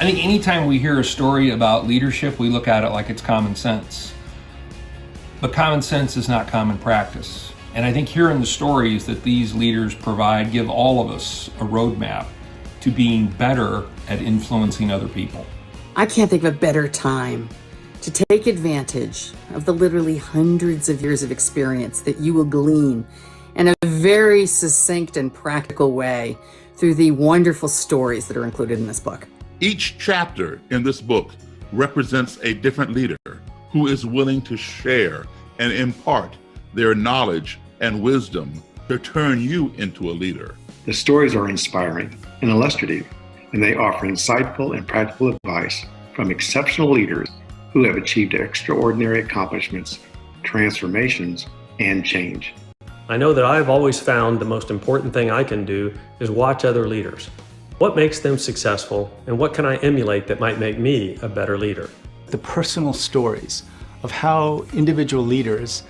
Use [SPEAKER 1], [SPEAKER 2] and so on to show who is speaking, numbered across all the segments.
[SPEAKER 1] I think anytime we hear a story about leadership, we look at it like it's common sense. But common sense is not common practice. And I think hearing the stories that these leaders provide give all of us a roadmap to being better at influencing other people.
[SPEAKER 2] I can't think of a better time to take advantage of the literally hundreds of years of experience that you will glean in a very succinct and practical way through the wonderful stories that are included in this book.
[SPEAKER 3] Each chapter in this book represents a different leader who is willing to share and impart their knowledge and wisdom to turn you into a leader.
[SPEAKER 4] The stories are inspiring and illustrative, and they offer insightful and practical advice from exceptional leaders who have achieved extraordinary accomplishments, transformations, and change.
[SPEAKER 5] I know that I've always found the most important thing I can do is watch other leaders. What makes them successful, and what can I emulate that might make me a better leader?
[SPEAKER 6] The personal stories of how individual leaders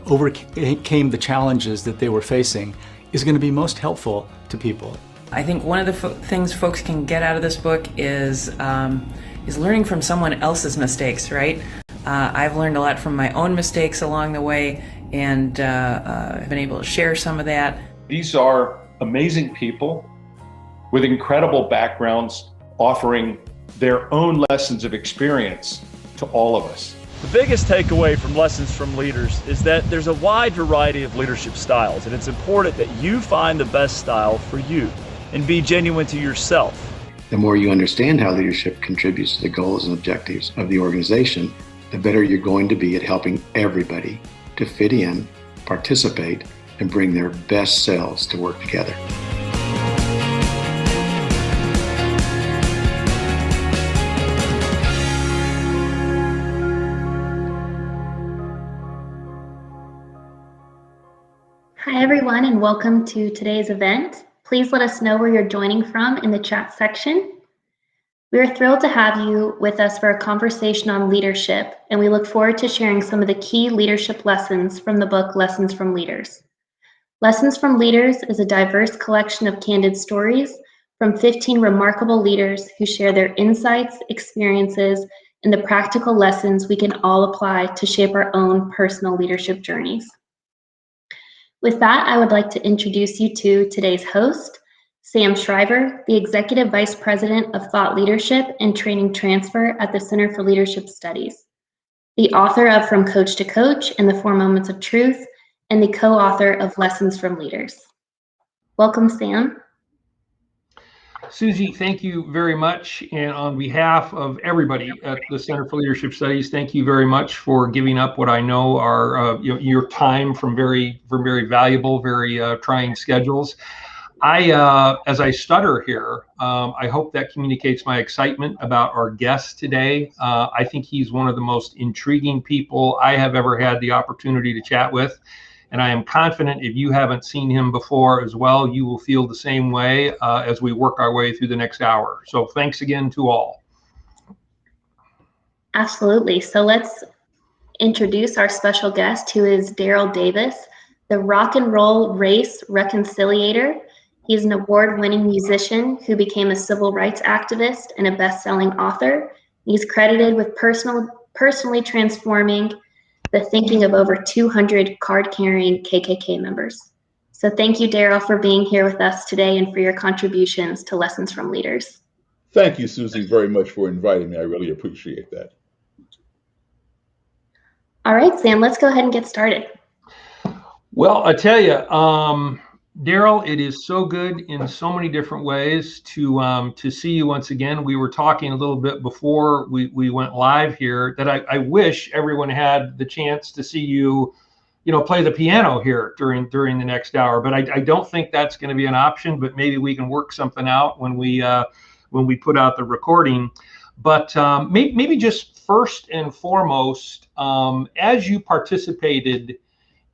[SPEAKER 6] overcame the challenges that they were facing is going to be most helpful to people.
[SPEAKER 7] I think one of the things folks can get out of this book is learning from someone else's mistakes, right? I've learned a lot from my own mistakes along the way, and I've been able to share some of that.
[SPEAKER 8] These are amazing people with incredible backgrounds offering their own lessons of experience to all of us.
[SPEAKER 9] The biggest takeaway from Lessons from Leaders is that there's a wide variety of leadership styles, and it's important that you find the best style for you and be genuine to yourself.
[SPEAKER 4] The more you understand how leadership contributes to the goals and objectives of the organization, the better you're going to be at helping everybody to fit in, participate, and bring their best selves to work together.
[SPEAKER 10] Hi everyone, and welcome to today's event. Please let us know where you're joining from in the chat section. We are thrilled to have you with us for a conversation on leadership, and we look forward to sharing some of the key leadership lessons from the book Lessons from Leaders. Lessons from Leaders is a diverse collection of candid stories from 15 remarkable leaders who share their insights, experiences, and the practical lessons we can all apply to shape our own personal leadership journeys. With that, I would like to introduce you to today's host, Sam Shriver, the Executive Vice President of Thought Leadership and Training Transfer at the Center for Leadership Studies, the author of From Coach to Coach and the 4 Moments of Truth, and the co-author of Lessons from Leaders. Welcome, Sam.
[SPEAKER 1] Susie, thank you very much. And on behalf of everybody at the Center for Leadership Studies, thank you very much for giving up what I know are your time from very valuable, very trying schedules. As I stutter here, I hope that communicates my excitement about our guest today. I think he's one of the most intriguing people I have ever had the opportunity to chat with. And I am confident if you haven't seen him before as well, you will feel the same way as we work our way through the next hour. So thanks again to all.
[SPEAKER 10] Absolutely. So let's introduce our special guest, who is Daryl Davis, the rock and roll race reconciliator. He's an award-winning musician who became a civil rights activist and a best-selling author. He's credited with personally transforming the thinking of over 200 card-carrying KKK members. So thank you, Daryl, for being here with us today and for your contributions to Lessons from Leaders.
[SPEAKER 3] Thank you, Susie, very much for inviting me. I really appreciate that.
[SPEAKER 10] All right, Sam, let's go ahead and get started.
[SPEAKER 1] Well, I tell you, Daryl, it is so good in so many different ways to see you once again. We were talking a little bit before we went live here that I wish everyone had the chance to see you, play the piano here during the next hour. But I don't think that's going to be an option. But maybe we can work something out when we put out the recording. But maybe just first and foremost, as you participated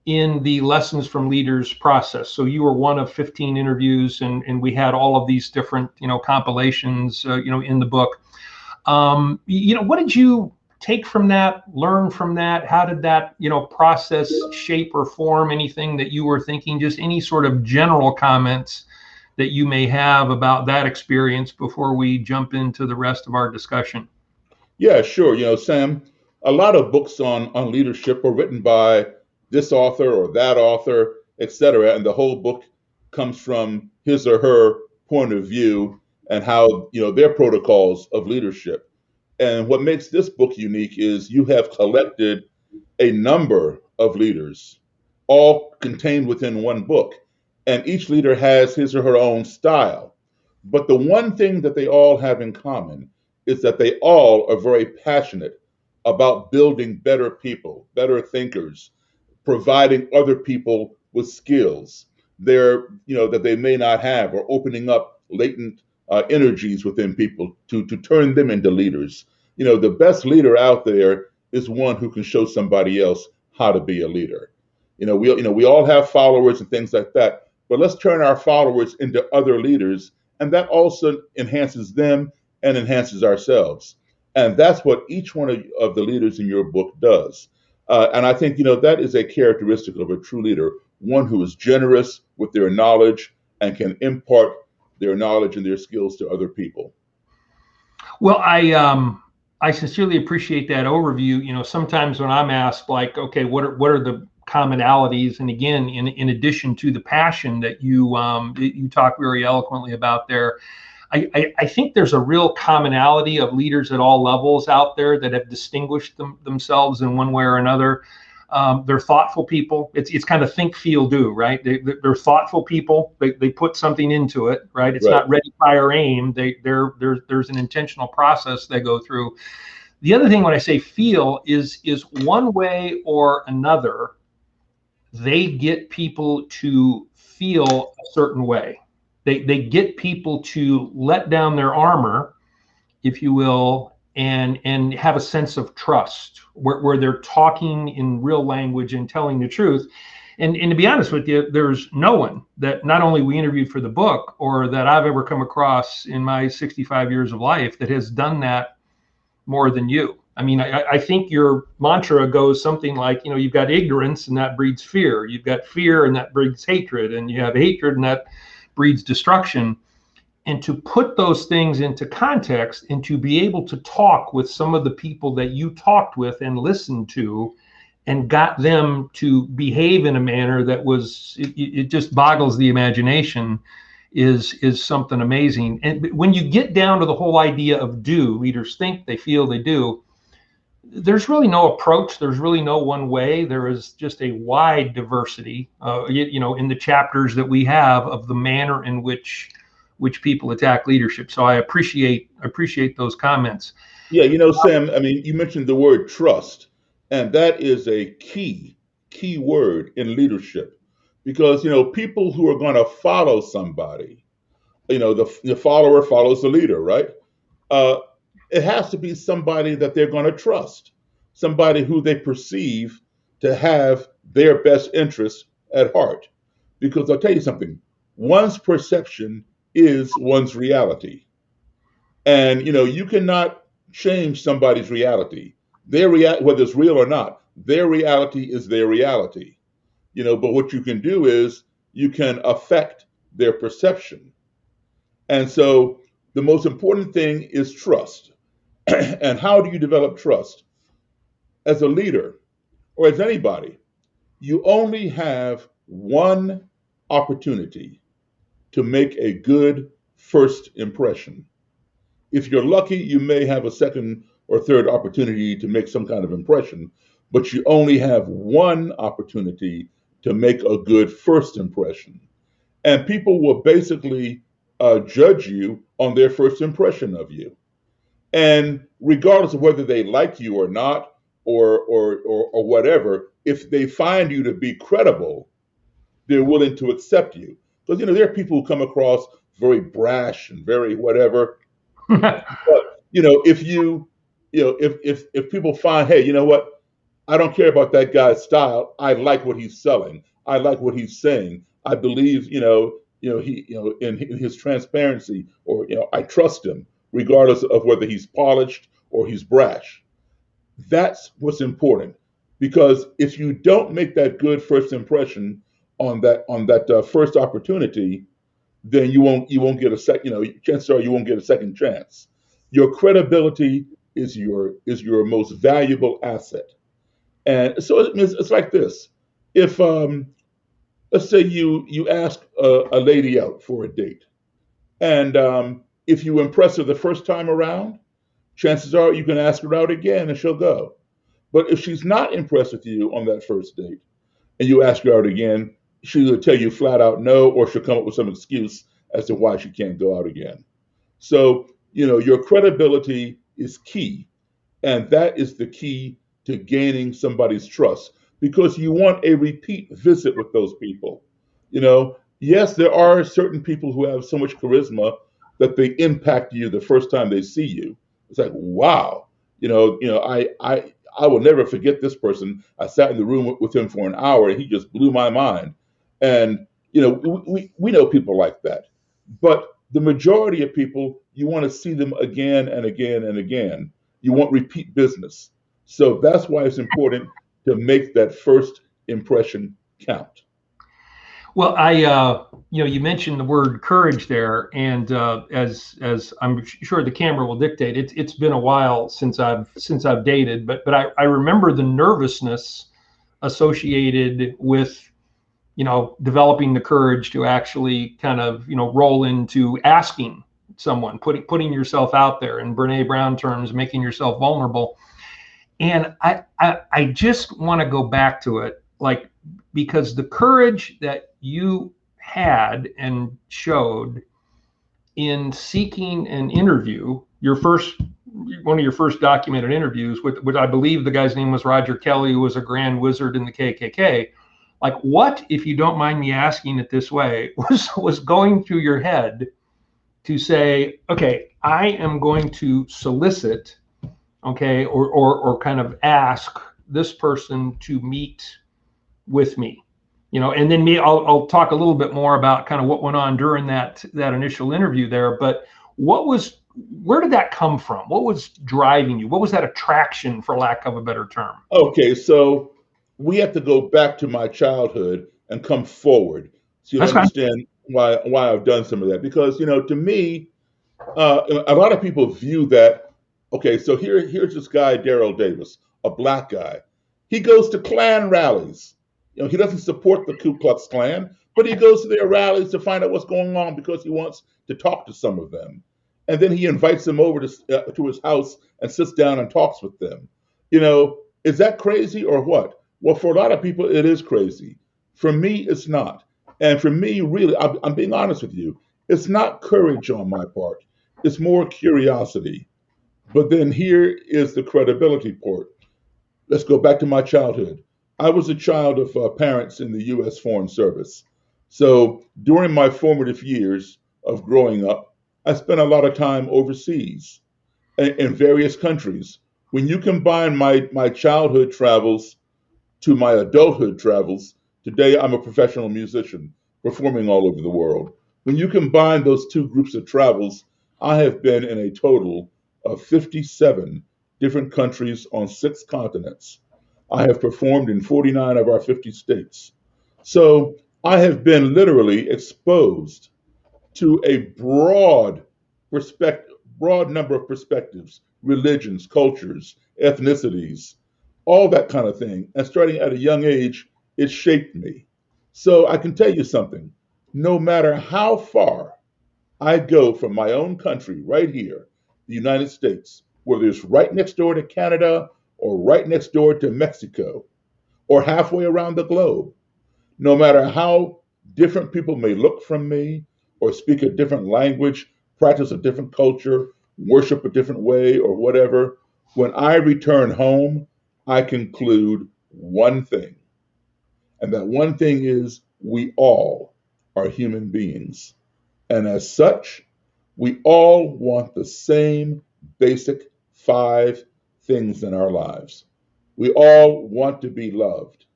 [SPEAKER 1] in the Lessons from Leaders process. So you were one of 15 interviews, and we had all of these different, compilations, in the book. What did you take from that, learn from that? How did that, process shape or form anything that you were thinking? Just any sort of general comments that you may have about that experience before we jump into the rest of our discussion.
[SPEAKER 3] Yeah, sure. Sam, a lot of books on leadership are written by this author or that author, et cetera, and the whole book comes from his or her point of view and how, their protocols of leadership. And what makes this book unique is you have collected a number of leaders, all contained within one book. And each leader has his or her own style. But the one thing that they all have in common is that they all are very passionate about building better people, better thinkers, providing other people with skills that they may not have, or opening up latent energies within people to turn them into leaders. The best leader out there is one who can show somebody else how to be a leader. We all have followers and things like that, but let's turn our followers into other leaders, and that also enhances them and enhances ourselves. And that's what each one of the leaders in your book does. And I think, that is a characteristic of a true leader, one who is generous with their knowledge and can impart their knowledge and their skills to other people.
[SPEAKER 1] Well, I sincerely appreciate that overview. Sometimes when I'm asked, like, okay, what are the commonalities? And again, in addition to the passion that you talk very eloquently about there, I think there's a real commonality of leaders at all levels out there that have distinguished themselves in one way or another. They're thoughtful people. It's kind of think, feel, do, right? They're thoughtful people. They put something into it, right? It's not ready, fire, aim. There's an intentional process they go through. The other thing when I say feel is one way or another, they get people to feel a certain way. They get people to let down their armor, if you will, and have a sense of trust where they're talking in real language and telling the truth. And to be honest with you, there's no one that not only we interviewed for the book or that I've ever come across in my 65 years of life that has done that more than you. I mean, I think your mantra goes something like, you've got ignorance and that breeds fear. You've got fear and that breeds hatred. And you have hatred and that breeds destruction. And to put those things into context and to be able to talk with some of the people that you talked with and listened to and got them to behave in a manner that was, it just boggles the imagination, is something amazing. And when you get down to the whole idea of do, leaders think, they feel, they do, there's really no approach. There's really no one way. There is just a wide diversity, in the chapters that we have of the manner in which people attack leadership. So I appreciate those comments.
[SPEAKER 3] Yeah, Sam, I mean, you mentioned the word trust, and that is a key word in leadership, because, people who are going to follow somebody, the follower follows the leader, right? It has to be somebody that they're going to trust, somebody who they perceive to have their best interests at heart. Because I'll tell you something, one's perception is one's reality. And, you cannot change somebody's reality. Whether it's real or not, their reality is their reality. But what you can do is you can affect their perception. And so the most important thing is trust. And how do you develop trust? As a leader, or as anybody, you only have one opportunity to make a good first impression. If you're lucky, you may have a second or third opportunity to make some kind of impression, but you only have one opportunity to make a good first impression. And people will basically judge you on their first impression of you. And regardless of whether they like you or not, or whatever, if they find you to be credible, they're willing to accept you. Because there are people who come across very brash and very whatever. But if people find, hey, you know what, I don't care about that guy's style. I like what he's selling. I like what he's saying. I believe, in his transparency, or I trust him, regardless of whether he's polished or he's brash. That's what's important, because if you don't make that good first impression on that first opportunity, then you won't get a second. Chances are you won't get a second chance. Your credibility is your most valuable asset. And so it's like this. If let's say you ask a lady out for a date, and if you impress her the first time around, chances are you can ask her out again and she'll go. But if she's not impressed with you on that first date and you ask her out again, she'll tell you flat out no, or she'll come up with some excuse as to why she can't go out again. So, your credibility is key. And that is the key to gaining somebody's trust because you want a repeat visit with those people. Yes, there are certain people who have so much charisma that they impact you the first time they see you. It's like, wow, I will never forget this person. I sat in the room with him for an hour and he just blew my mind. And, we know people like that. But the majority of people, you want to see them again and again and again. You want repeat business. So that's why it's important to make that first impression count.
[SPEAKER 1] Well, you mentioned the word courage there, and as I'm sure the camera will dictate, it's been a while since I've dated, but I remember the nervousness associated with developing the courage to actually kind of roll into asking someone, putting yourself out there, in Brene Brown terms, making yourself vulnerable. And I just want to go back to it, like, because the courage that you had and showed in seeking an interview, one of your first documented interviews, with I believe the guy's name was Roger Kelly, who was a grand wizard in the KKK. Like, what, if you don't mind me asking it this way, was going through your head to say, okay, I am going to solicit, okay, or kind of ask this person to meet with me, and then I'll talk a little bit more about kind of what went on during that initial interview there. But where did that come from? What was driving you? What was that attraction, for lack of a better term?
[SPEAKER 3] Okay, so we have to go back to my childhood and come forward so you understand why I've done some of that. Because, to me, a lot of people view that, okay, so here's this guy, Daryl Davis, a black guy. He goes to Klan rallies. He doesn't support the Ku Klux Klan, but he goes to their rallies to find out what's going on because he wants to talk to some of them. And then he invites them over to his house and sits down and talks with them. Is that crazy or what? Well, for a lot of people, it is crazy. For me, it's not. And for me, really, I'm being honest with you, it's not courage on my part. It's more curiosity. But then here is the credibility part. Let's go back to my childhood. I was a child of parents in the U.S. Foreign Service. So during my formative years of growing up, I spent a lot of time overseas in various countries. When you combine my childhood travels to my adulthood travels, today I'm a professional musician performing all over the world. When you combine those two groups of travels, I have been in a total of 57 different countries on 6 continents. I have performed in 49 of our 50 states. So I have been literally exposed to a broad number of perspectives, religions, cultures, ethnicities, all that kind of thing. And starting at a young age, it shaped me. So I can tell you something. No matter how far I go from my own country, right here, the United States, whether it's right next door to Canada or right next door to Mexico or halfway around the globe, no matter how different people may look from me or speak a different language, practice a different culture, worship a different way or whatever, when I return home, I conclude one thing. And that one thing is we all are human beings. And as such, we all want the same basic 5 things in our lives. We all want to be loved.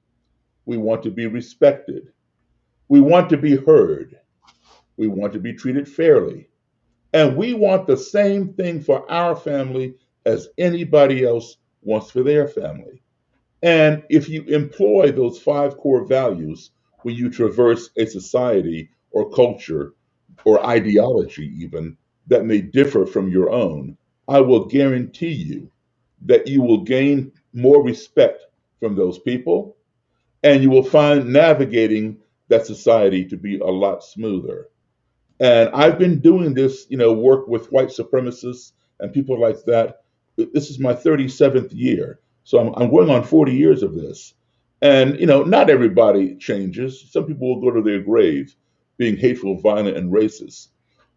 [SPEAKER 3] We want to be respected. We want to be heard. We want to be treated fairly. And we want the same thing for our family as anybody else wants for their family. And if you employ those 5 core values when you traverse a society or culture, or ideology even that may differ from your own, I will guarantee you that you will gain more respect from those people, and you will find navigating that society to be a lot smoother. And I've been doing this, work with white supremacists and people like that. This is my 37th year. So I'm going on 40 years of this. And, not everybody changes. Some people will go to their grave being hateful, violent, and racist.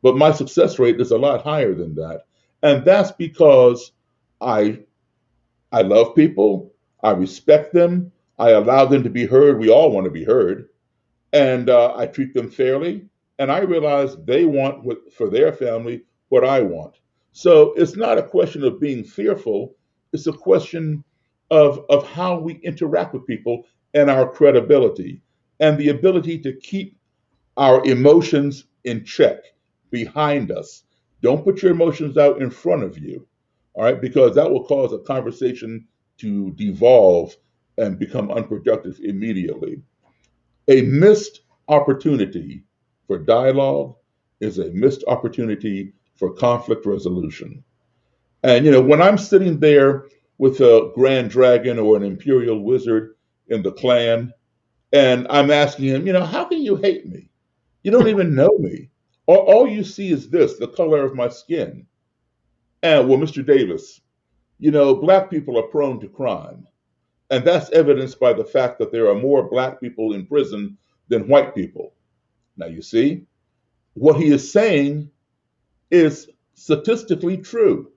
[SPEAKER 3] But my success rate is a lot higher than that. And that's because I I love people. I respect them. I allow them to be heard. We all want to be heard, and I treat them fairly. And I realize they want for their family what I want. So it's not a question of being fearful. It's a question of how we interact with people and our credibility and the ability to keep our emotions in check behind us. Don't put your emotions out in front of you, all right, because that will cause a conversation to devolve and become unproductive immediately. A missed opportunity for dialogue is a missed opportunity for conflict resolution. And, when I'm sitting there with a grand dragon or an imperial wizard in the clan, and I'm asking him, how can you hate me? You don't even know me. All you see is this, the color of my skin. And, well, Mr. Davis, black people are prone to crime. And that's evidenced by the fact that there are more black people in prison than white people. Now, you see, what he is saying is statistically true.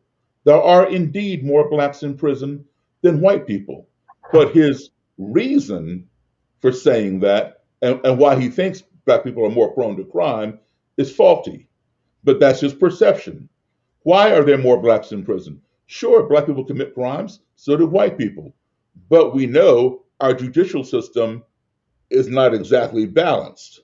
[SPEAKER 3] There are indeed more blacks in prison than white people. But his reason for saying that and why he thinks black people are more prone to crime is faulty. But that's his perception. Why are there more blacks in prison? Sure, black people commit crimes, so do white people. But we know our judicial system is not exactly balanced.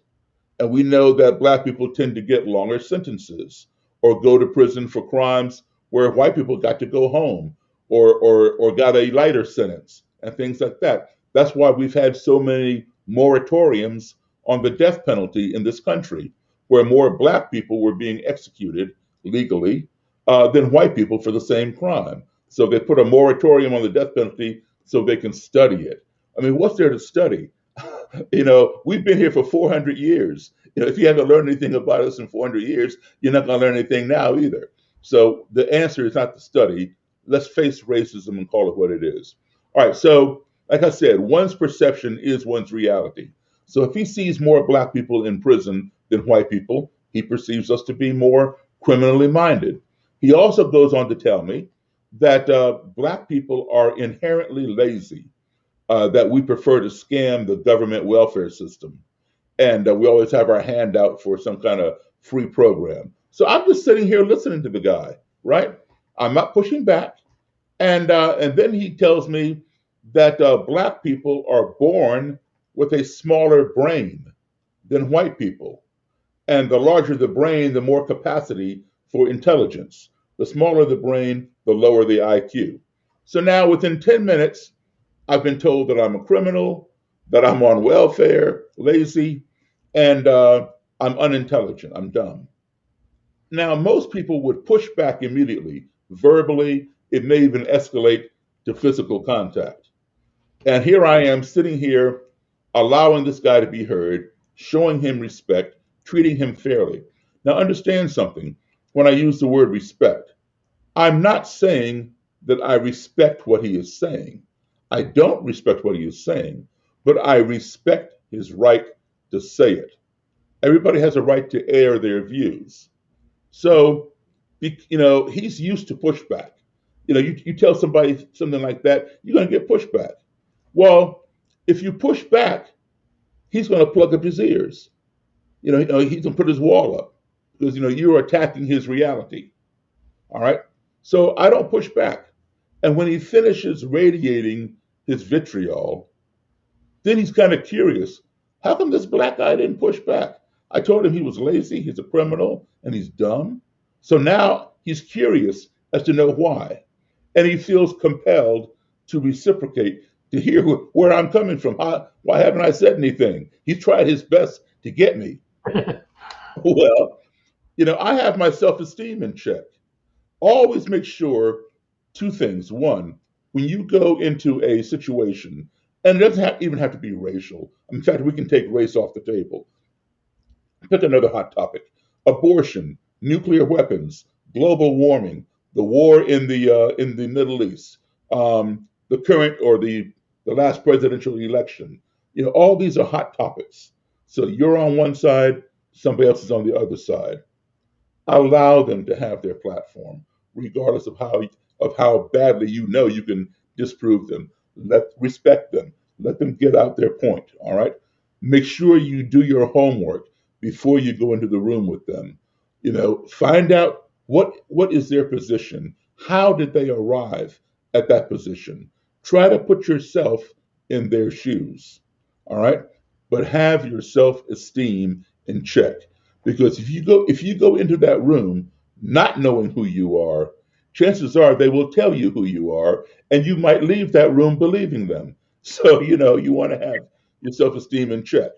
[SPEAKER 3] And we know that black people tend to get longer sentences or go to prison for crimes where white people got to go home or got a lighter sentence and things like that. That's why we've had so many moratoriums on the death penalty in this country, where more black people were being executed legally than white people for the same crime. So they put a moratorium on the death penalty so they can study it. I mean, what's there to study? We've been here for 400 years. If you haven't learned anything about us in 400 years, you're not going to learn anything now either. So the answer is not to study. Let's face racism and call it what it is. All right. So, like I said, one's perception is one's reality. So if he sees more black people in prison than white people, he perceives us to be more criminally minded. He also goes on to tell me that black people are inherently lazy, that we prefer to scam the government welfare system. And we always have our hand out for some kind of free program. So I'm just sitting here listening to the guy, right? I'm not pushing back. And then he tells me that black people are born with a smaller brain than white people. And the larger the brain, the more capacity for intelligence. The smaller the brain, the lower the IQ. So now within 10 minutes, I've been told that I'm a criminal, that I'm on welfare, lazy, and I'm unintelligent, I'm dumb. Now, most people would push back immediately, verbally. It may even escalate to physical contact. And here I am sitting here, allowing this guy to be heard, showing him respect, treating him fairly. Now, understand something. When I use the word respect, I'm not saying that I respect what he is saying. I don't respect what he is saying, but I respect his right to say it. Everybody has a right to air their views. So, he's used to pushback. You tell somebody something like that, you're going to get pushback. Well, if you push back, he's going to plug up his ears. He's going to put his wall up because, you're attacking his reality. All right. So I don't push back. And when he finishes radiating his vitriol, then he's kind of curious. How come this black guy didn't push back? I told him he was lazy, he's a criminal, and he's dumb. So now he's curious as to know why. And he feels compelled to reciprocate, to hear where I'm coming from. Why haven't I said anything? He's tried his best to get me. Well, I have my self-esteem in check. Always make sure two things. One, when you go into a situation, and it doesn't even have to be racial. In fact, we can take race off the table. Pick another hot topic: abortion, nuclear weapons, global warming, the war in the Middle East, the current or the last presidential election. All these are hot topics. So you're on one side, somebody else is on the other side. Allow them to have their platform, regardless of how badly you can disprove them. Respect them. Let them get out their point. All right. Make sure you do your homework before you go into the room with them. Find out what is their position. How did they arrive at that position? Try to put yourself in their shoes. All right. But have your self-esteem in check. Because if you go into that room not knowing who you are, chances are they will tell you who you are, and you might leave that room believing them. So you want to have your self-esteem in check.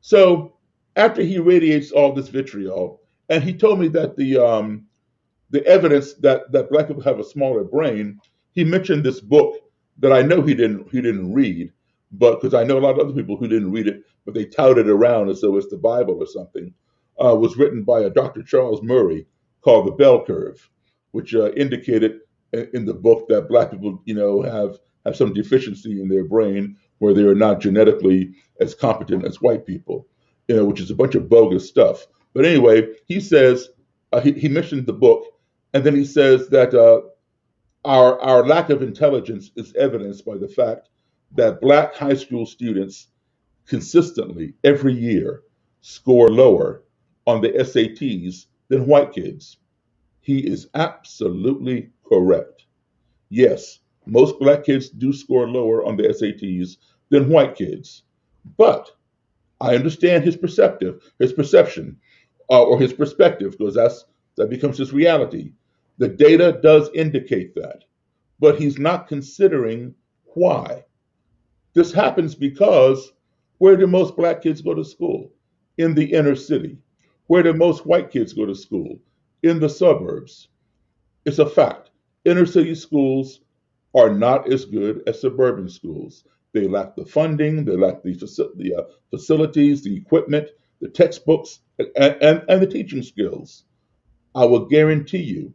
[SPEAKER 3] So after he radiates all this vitriol, and he told me that the evidence that black people have a smaller brain, he mentioned this book that I know he didn't read, but because I know a lot of other people who didn't read it, but they tout it around as though it's the Bible or something. Was written by a Dr. Charles Murray called The Bell Curve, which indicated in the book that black people, have some deficiency in their brain where they are not genetically as competent as white people, which is a bunch of bogus stuff. But anyway, he says he mentioned the book, and then he says that our lack of intelligence is evidenced by the fact that black high school students consistently every year score lower on the SATs than white kids. He is absolutely correct. Yes, most black kids do score lower on the SATs than white kids. But I understand his perception, or his perspective, because that becomes his reality. The data does indicate that, but he's not considering why. This happens because where do most black kids go to school? In the inner city. Where do most white kids go to school? In the suburbs. It's a fact. Inner city schools are not as good as suburban schools. They lack the funding, they lack the facilities, the equipment, the textbooks, and the teaching skills. I will guarantee you,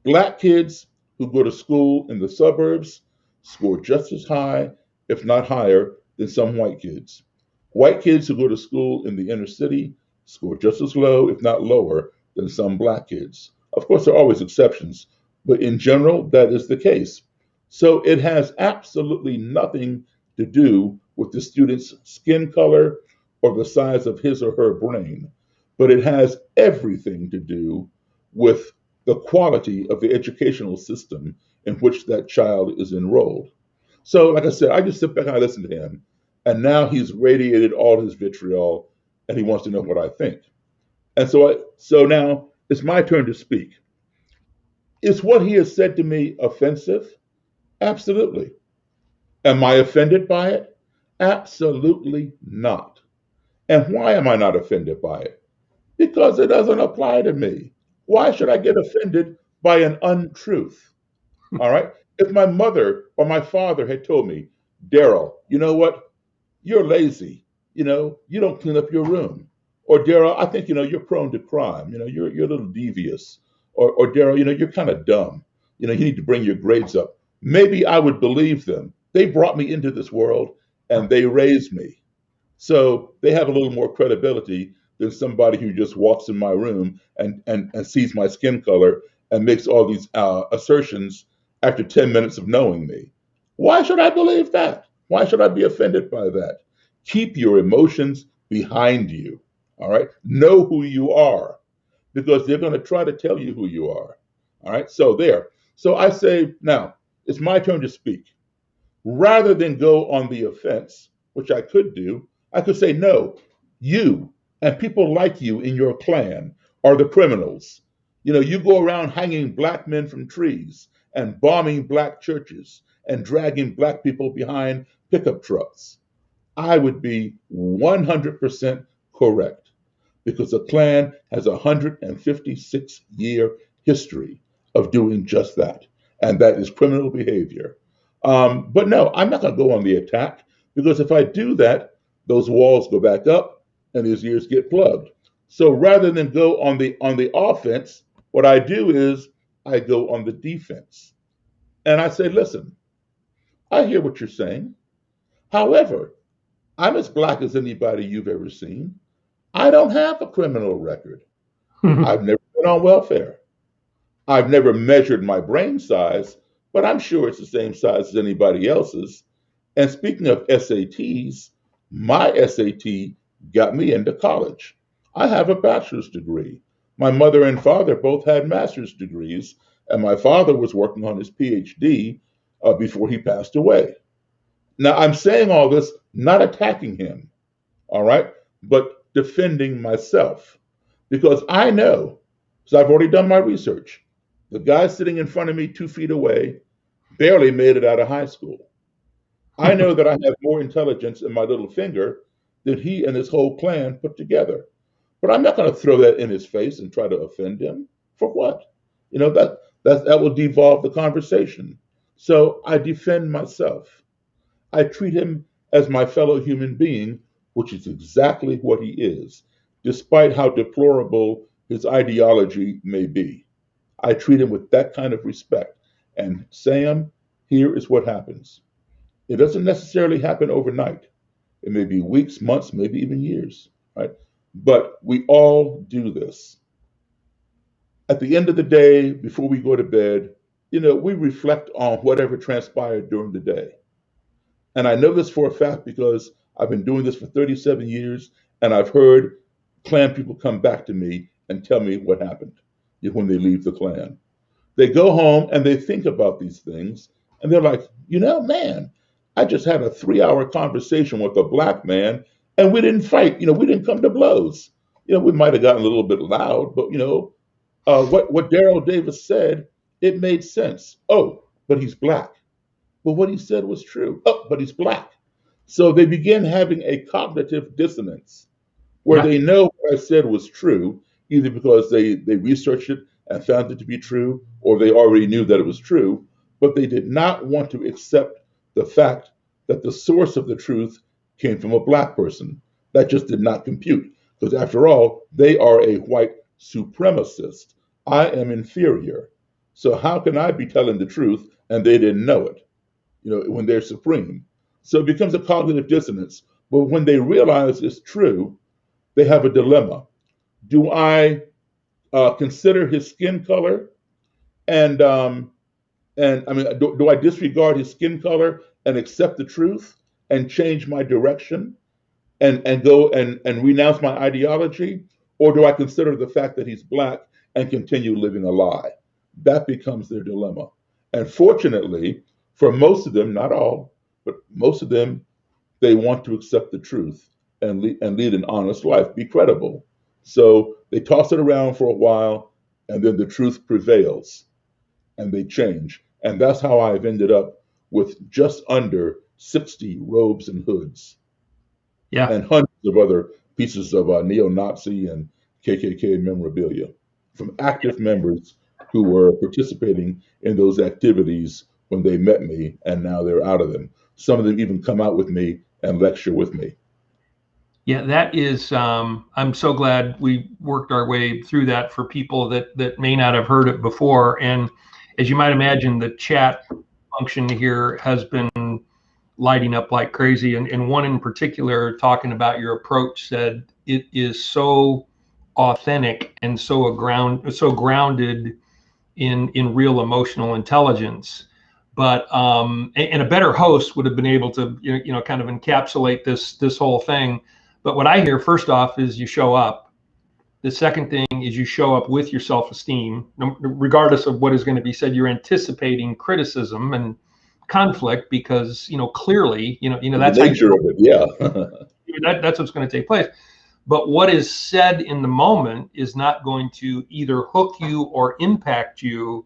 [SPEAKER 3] black kids who go to school in the suburbs score just as high, if not higher, than some white kids. White kids who go to school in the inner city score just as low, if not lower, than some black kids. Of course, there are always exceptions, but in general, that is the case. So it has absolutely nothing to do with the student's skin color or the size of his or her brain, but it has everything to do with the quality of the educational system in which that child is enrolled. So, like I said, I just sit back and I listen to him, and now he's radiated all his vitriol, and he wants to know what I think. And so now it's my turn to speak. Is what he has said to me offensive? Absolutely. Am I offended by it? Absolutely not. And why am I not offended by it? Because it doesn't apply to me. Why should I get offended by an untruth? All right. If my mother or my father had told me, Daryl, you know what? You're lazy. You don't clean up your room. Or Daryl, I think, you're prone to crime. You're a little devious. Or Daryl, you're kind of dumb. You need to bring your grades up. Maybe I would believe them. They brought me into this world and they raised me. So they have a little more credibility than somebody who just walks in my room and sees my skin color and makes all these assertions after 10 minutes of knowing me. Why should I believe that? Why should I be offended by that? Keep your emotions behind you. All right. Know who you are, because they're going to try to tell you who you are. All right. So there. So I say, now it's my turn to speak. Rather than go on the offense, which I could do, I could say, no, you and people like you in your clan are the criminals. You go around hanging black men from trees and bombing black churches and dragging black people behind pickup trucks. I would be 100% correct, because the Klan has a 156-year history of doing just that, and that is criminal behavior. But no, I'm not going to go on the attack, because if I do that, those walls go back up and his ears get plugged. So rather than go on the offense, what I do is I go on the defense. And I say, listen, I hear what you're saying. However, I'm as black as anybody you've ever seen. I don't have a criminal record. I've never been on welfare. I've never measured my brain size, but I'm sure it's the same size as anybody else's. And speaking of SATs, my SAT got me into college. I have a bachelor's degree. My mother and father both had master's degrees, and my father was working on his PhD before he passed away. Now, I'm saying all this, not attacking him, all right, but defending myself, because I know, because I've already done my research, the guy sitting in front of me 2 feet away barely made it out of high school. I know that I have more intelligence in my little finger than he and his whole clan put together. But I'm not going to throw that in his face and try to offend him. For what? You know, that will devolve the conversation. So I defend myself. I treat him as my fellow human being, which is exactly what he is, despite how deplorable his ideology may be. I treat him with that kind of respect. And Sam, here is what happens. It doesn't necessarily happen overnight. It may be weeks, months, maybe even years, right? But we all do this. At the end of the day, before we go to bed, you know, we reflect on whatever transpired during the day. And I know this for a fact because I've been doing this for 37 years, and I've heard Klan people come back to me and tell me what happened when they leave the Klan. They go home and they think about these things, and they're like, you know, man, I just had a 3-hour conversation with a black man, and we didn't fight. You know, we didn't come to blows. You know, we might have gotten a little bit loud, but, you know, what Daryl Davis said, it made sense. Oh, but he's black. Well, what he said was true. Oh, but he's black. So they begin having a cognitive dissonance where they know what I said was true, either because they researched it and found it to be true, or they already knew that it was true, but they did not want to accept the fact that the source of the truth came from a black person. That just did not compute, because after all, they are a white supremacist. I am inferior. So how can I be telling the truth and they didn't know it, you know, when they're supreme? So it becomes a cognitive dissonance. But when they realize it's true, they have a dilemma. Do I consider his skin color and I mean, do I disregard his skin color and accept the truth and change my direction and go and renounce my ideology? Or do I consider the fact that he's black and continue living a lie? That becomes their dilemma. And fortunately, for most of them, not all, but most of them, they want to accept the truth and lead an honest life, be credible. So they toss it around for a while, and then the truth prevails, and they change. And that's how I've ended up with just under 60 robes and hoods.
[SPEAKER 1] Yeah.
[SPEAKER 3] And hundreds of other pieces of neo-Nazi and KKK memorabilia from active members who were participating in those activities when they met me, and now they're out of them. Some of them even come out with me and lecture with me.
[SPEAKER 1] Yeah, that is, I'm so glad we worked our way through that for people that may not have heard it before. And as you might imagine, the chat function here has been lighting up like crazy. And one in particular, talking about your approach, said it is so authentic and so grounded in real emotional intelligence. But and a better host would have been able to kind of encapsulate this whole thing. But what I hear first off is you show up. The second thing is you show up with your self-esteem, regardless of what is going to be said. You're anticipating criticism and conflict because clearly that's
[SPEAKER 3] the nature of it. Yeah,
[SPEAKER 1] that's what's going to take place. But what is said in the moment is not going to either hook you or impact you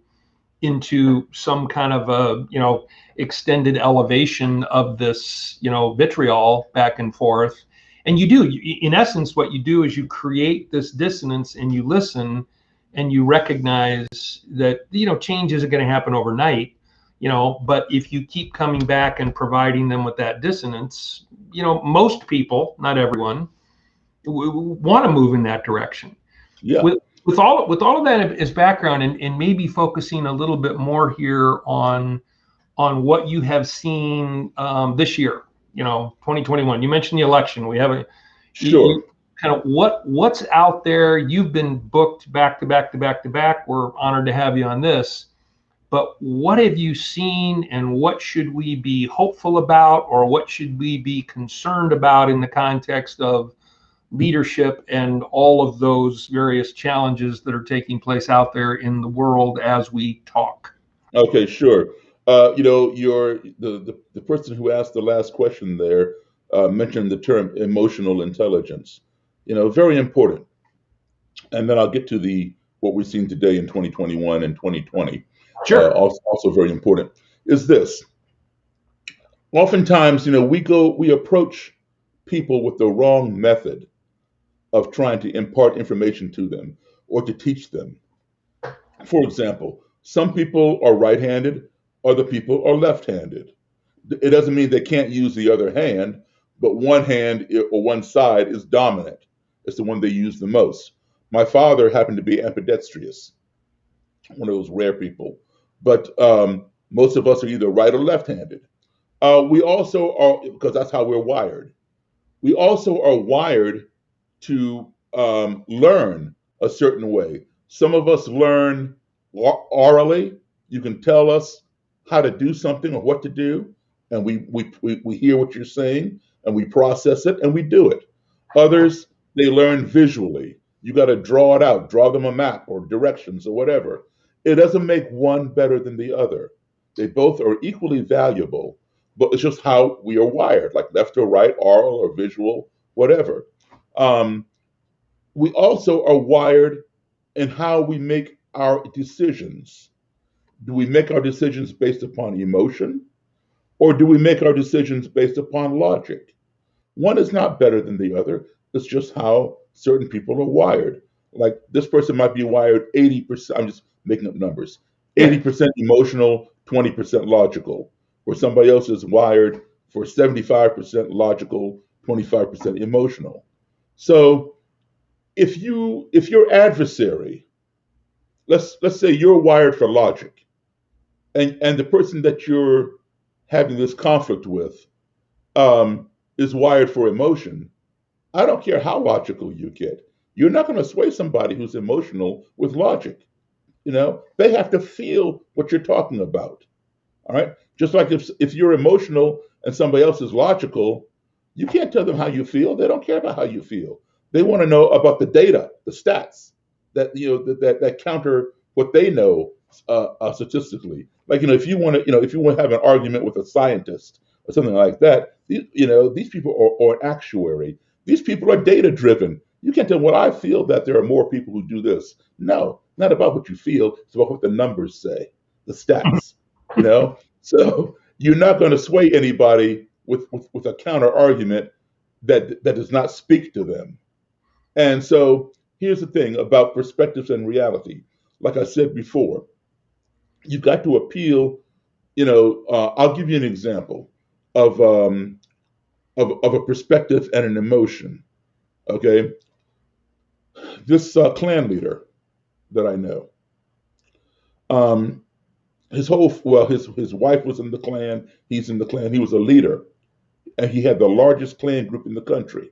[SPEAKER 1] into some kind of a extended elevation of this vitriol back and forth. and you do, in essence, what you do is you create this dissonance, and you listen, and you recognize that, change isn't going to happen overnight, but if you keep coming back and providing them with that dissonance, most people, not everyone, want to move in that direction.
[SPEAKER 3] Yeah.
[SPEAKER 1] With all of that as background, and maybe focusing a little bit more here on what you have seen this year, 2021. You mentioned the election. We have a
[SPEAKER 3] Sure.
[SPEAKER 1] kind of what's out there. You've been booked back to back to back to back. We're honored to have you on this. But what have you seen, and what should we be hopeful about, or what should we be concerned about in the context of leadership and all of those various challenges that are taking place out there in the world as we talk?
[SPEAKER 3] Okay, sure. The person who asked the last question there mentioned the term emotional intelligence. Very important. And then I'll get to what we've seen today in 2021 and 2020.
[SPEAKER 1] Sure.
[SPEAKER 3] Also very important is this. Oftentimes, we approach people with the wrong method of trying to impart information to them or to teach them. For example, some people are right-handed, other people are left-handed. It doesn't mean they can't use the other hand, but one hand or one side is dominant. It's the one they use the most. My father happened to be ambidextrous, one of those rare people. But most of us are either right or left-handed. We also are, because that's how we're wired. We also are wired to learn a certain way. Some of us learn orally. You can tell us how to do something or what to do, and we hear what you're saying, and we process it, and we do it. Others, they learn visually. You got to draw it out, draw them a map or directions or whatever. It doesn't make one better than the other. They both are equally valuable, but it's just how we are wired, like left or right, oral or visual, whatever. We also are wired in how we make our decisions. Do we make our decisions based upon emotion, or do we make our decisions based upon logic? One is not better than the other. It's just how certain people are wired. Like this person might be wired 80%, I'm just making up numbers, 80% emotional, 20% logical, where somebody else is wired for 75% logical, 25% emotional. So if your adversary, let's say you're wired for logic, and the person that you're having this conflict with is wired for emotion, I don't care how logical you get. You're not going to sway somebody who's emotional with logic. They have to feel what you're talking about. All right. Just like if you're emotional and somebody else is logical, you can't tell them how you feel. They don't care about how you feel. They want to know about the data, the stats that counter what they know statistically. Like if you want to have an argument with a scientist or something like that, these people are an actuary. These people are data driven. You can't tell what I feel that there are more people who do this. No, not about what you feel. It's about what the numbers say, the stats. So you're not going to sway anybody with a counter argument that does not speak to them. And so here's the thing about perspectives and reality. Like I said before, you've got to appeal. I'll give you an example of a perspective and an emotion. Okay, this clan leader that I know, his wife was in the clan. He's in the clan. He was a leader, and he had the largest clan group in the country.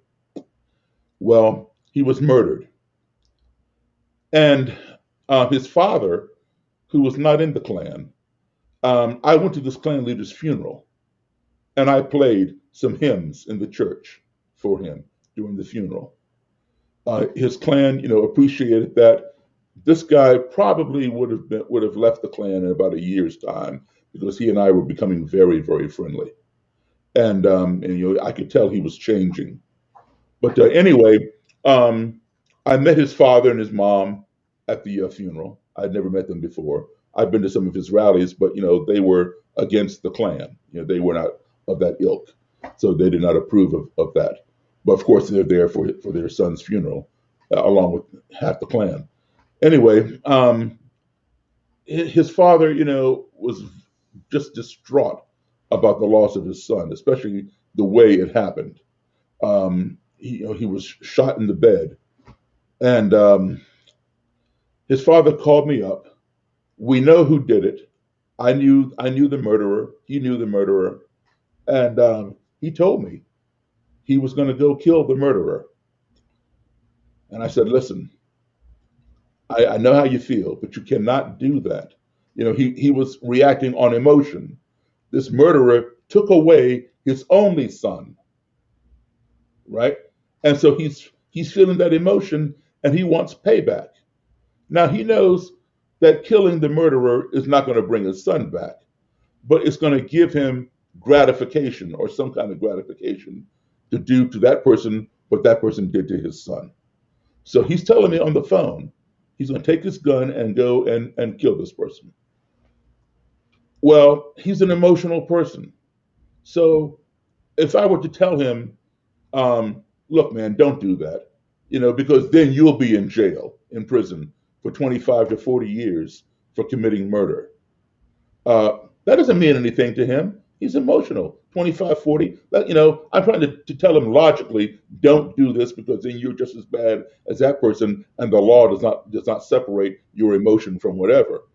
[SPEAKER 3] Well, he was murdered, and his father, who was not in the clan, I went to this clan leader's funeral, and I played some hymns in the church for him during the funeral. His clan, appreciated that. This guy probably would have left the clan in about a year's time because he and I were becoming very, very friendly, and I could tell he was changing. But anyway, I met his father and his mom at the funeral. I'd never met them before. I'd been to some of his rallies, but they were against the Klan. They were not of that ilk, so they did not approve of that. But of course, they're there for their son's funeral, along with half the clan. Anyway, his father, was just distraught about the loss of his son, especially the way it happened. He was shot in the bed, and his father called me up. We know who did it. I knew the murderer. He knew the murderer, and he told me he was going to go kill the murderer. And I said, listen, I know how you feel, but you cannot do that. He was reacting on emotion. This murderer took away his only son, right? And so he's feeling that emotion, and he wants payback. Now he knows that killing the murderer is not going to bring his son back, but it's going to give him gratification, or some kind of gratification, to do to that person what that person did to his son. So he's telling me on the phone, he's going to take his gun and go and kill this person. Well, he's an emotional person. So if I were to tell him, look, man, don't do that, because then you'll be in jail, in prison for 25 to 40 years for committing murder. That doesn't mean anything to him. He's emotional. 25, 40. I'm trying to tell him logically, don't do this, because then you're just as bad as that person, and the law does not separate your emotion from whatever.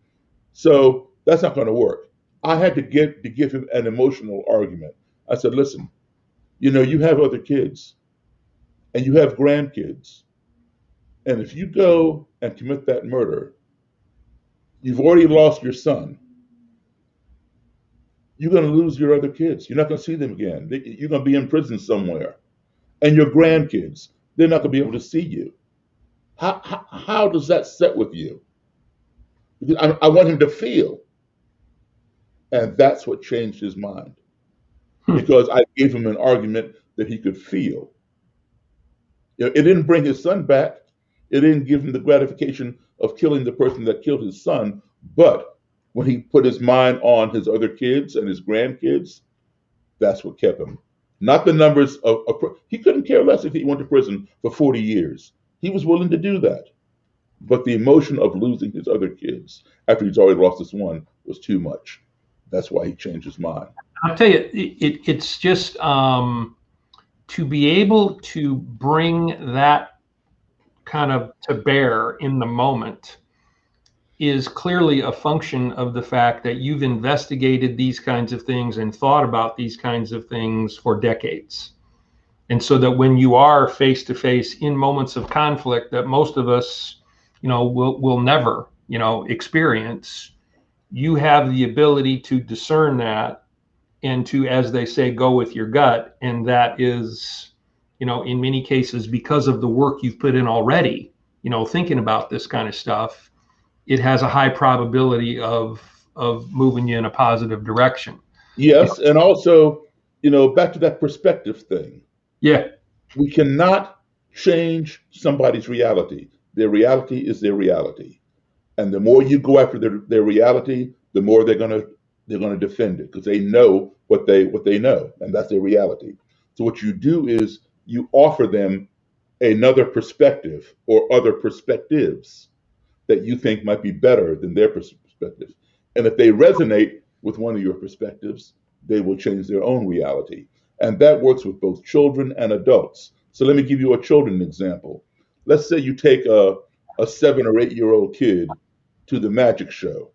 [SPEAKER 3] So that's not going to work. I had to give him an emotional argument. I said, listen, you have other kids, and you have grandkids, and if you go and commit that murder, you've already lost your son. You're going to lose your other kids. You're not going to see them again. You're going to be in prison somewhere. And your grandkids, they're not going to be able to see you. How does that sit with you? Because I want him to feel. And that's what changed his mind. Because I gave him an argument that he could feel. It didn't bring his son back. It didn't give him the gratification of killing the person that killed his son. But when he put his mind on his other kids and his grandkids, that's what kept him. Not the numbers he couldn't care less if he went to prison for 40 years. He was willing to do that. But the emotion of losing his other kids after he's already lost his one was too much. That's why he changed his mind.
[SPEAKER 1] I'll tell you, it's just to be able to bring that kind of to bear in the moment is clearly a function of the fact that you've investigated these kinds of things and thought about these kinds of things for decades. And so that when you are face to face in moments of conflict that most of us, will never, experience, you have the ability to discern that and to, as they say, go with your gut. And that is, in many cases, because of the work you've put in already, thinking about this kind of stuff, it has a high probability of moving you in a positive direction.
[SPEAKER 3] Yes, and also, back to that perspective thing.
[SPEAKER 1] Yeah.
[SPEAKER 3] We cannot change somebody's reality. Their reality is their reality. And the more you go after their reality, the more they're gonna defend it, because they know what they know, and that's their reality. So what you do is you offer them another perspective or other perspectives that you think might be better than their perspective. And if they resonate with one of your perspectives, they will change their own reality. And that works with both children and adults. So let me give you a children example. Let's say you take a 7 or 8 year old kid to the magic show,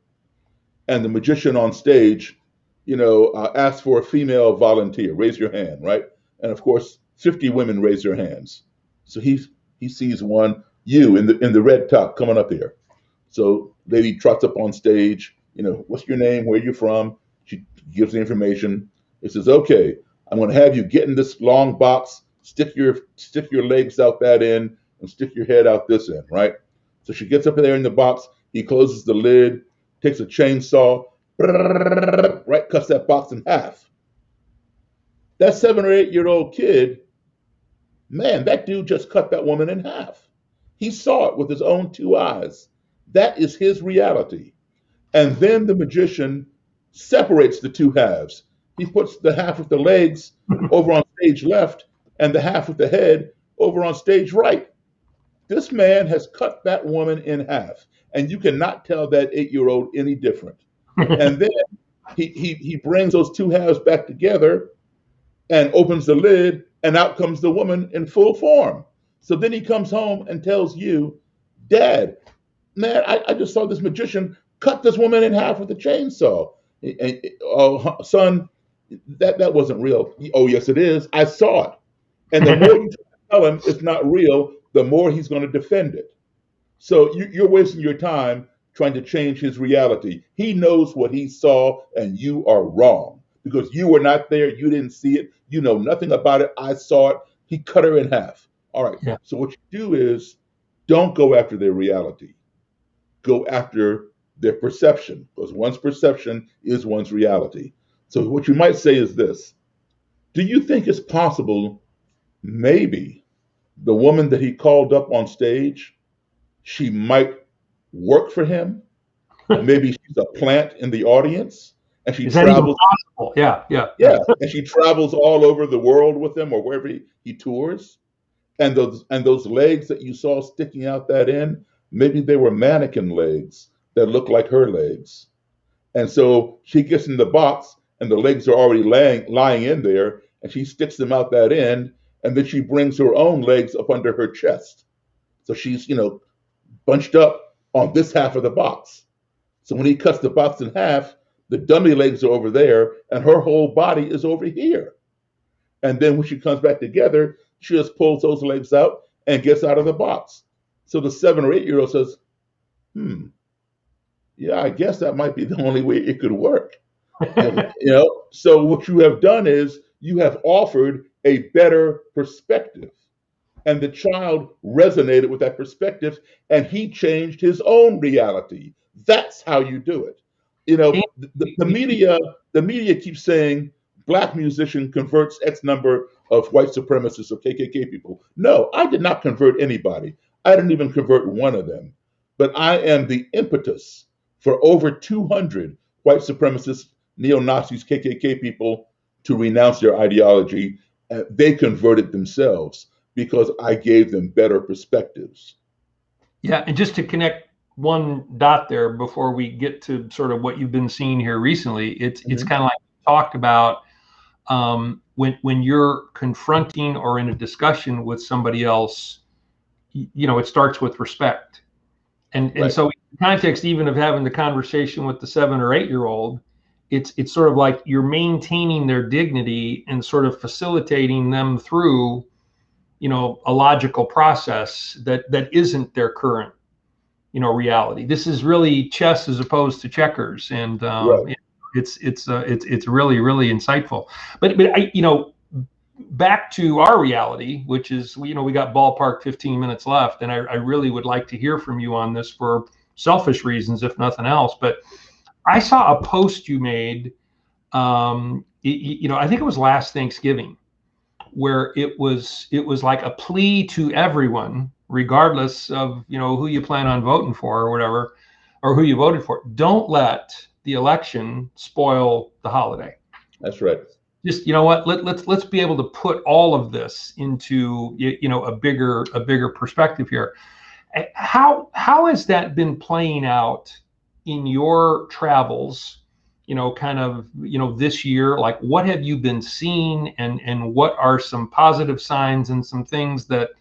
[SPEAKER 3] and the magician on stage, asks for a female volunteer. Raise your hand, right? And of course, 50 women raise their hands. So he sees one, you in the red top, coming up here. So lady trots up on stage, what's your name? Where you from? She gives the information. It says, okay, I'm going to have you get in this long box, stick your legs out that end, and stick your head out this end, right? So she gets up there in the box. He closes the lid, takes a chainsaw, right, cuts that box in half. That 7 or 8 year old kid, man, that dude just cut that woman in half. He saw it with his own 2 eyes. That is his reality. And then the magician separates the 2 halves. He puts the half of the legs over on stage left and the half with the head over on stage right. This man has cut that woman in half, and you cannot tell that 8-year-old any different. And then he brings those two halves back together and opens the lid, and out comes the woman in full form. So then he comes home and tells you, Dad, man, I just saw this magician cut this woman in half with a chainsaw. And, oh, son, that wasn't real. Oh, yes, it is. I saw it. And the more you tell him it's not real, the more he's going to defend it. So you're wasting your time trying to change his reality. He knows what he saw, and you are wrong because you were not there. You didn't see it. You know nothing about it. I saw it. He cut her in half. All right.
[SPEAKER 1] Yeah.
[SPEAKER 3] So what you do is don't go after their reality. Go after their perception, because one's perception is one's reality. So what you might say is this: do you think it's possible maybe the woman that he called up on stage, she might work for him? Maybe she's a plant in the audience, and she
[SPEAKER 1] Is that even
[SPEAKER 3] travels.
[SPEAKER 1] possible? Yeah.
[SPEAKER 3] Yeah, and she travels all over the world with him or wherever he tours. And those legs that you saw sticking out that end, maybe they were mannequin legs that look like her legs. And so she gets in the box, and the legs are already lying in there, and she sticks them out that end, and then she brings her own legs up under her chest. So she's, bunched up on this half of the box. So when he cuts the box in half, the dummy legs are over there, and her whole body is over here. And then when she comes back together, she just pulls those legs out and gets out of the box. So the 7 or 8-year-old says, yeah, I guess that might be the only way it could work. So what you have done is you have offered a better perspective. And the child resonated with that perspective, and he changed his own reality. That's how you do it. The media keeps saying Black musician converts X number of white supremacists or KKK people. No, I did not convert anybody. I didn't even convert one of them. But I am the impetus for over 200 white supremacists, neo-Nazis, KKK people to renounce their ideology. They converted themselves because I gave them better perspectives.
[SPEAKER 1] Yeah, and just to connect one dot there before we get to sort of what you've been seeing here recently, it's kind of like you talked about when you're confronting or in a discussion with somebody else, it starts with respect. And
[SPEAKER 3] Right.
[SPEAKER 1] So in the context even of having the conversation with the 7 or 8-year-old, it's sort of like you're maintaining their dignity and sort of facilitating them through a logical process that isn't their current reality. This is really chess as opposed to checkers, and
[SPEAKER 3] Right.
[SPEAKER 1] it's really, really insightful. But back to our reality, which is we got ballpark 15 minutes left, and I really would like to hear from you on this for selfish reasons, if nothing else. But I saw a post you made, I think it was last Thanksgiving, where it was like a plea to everyone, regardless of who you plan on voting for or whatever, or who you voted for. Don't let the election spoil the holiday.
[SPEAKER 3] That's right.
[SPEAKER 1] Just what, let's be able to put all of this into a bigger perspective here. How has that been playing out in your travels? Kind of, this year, like what have you been seeing, and what are some positive signs and some things that,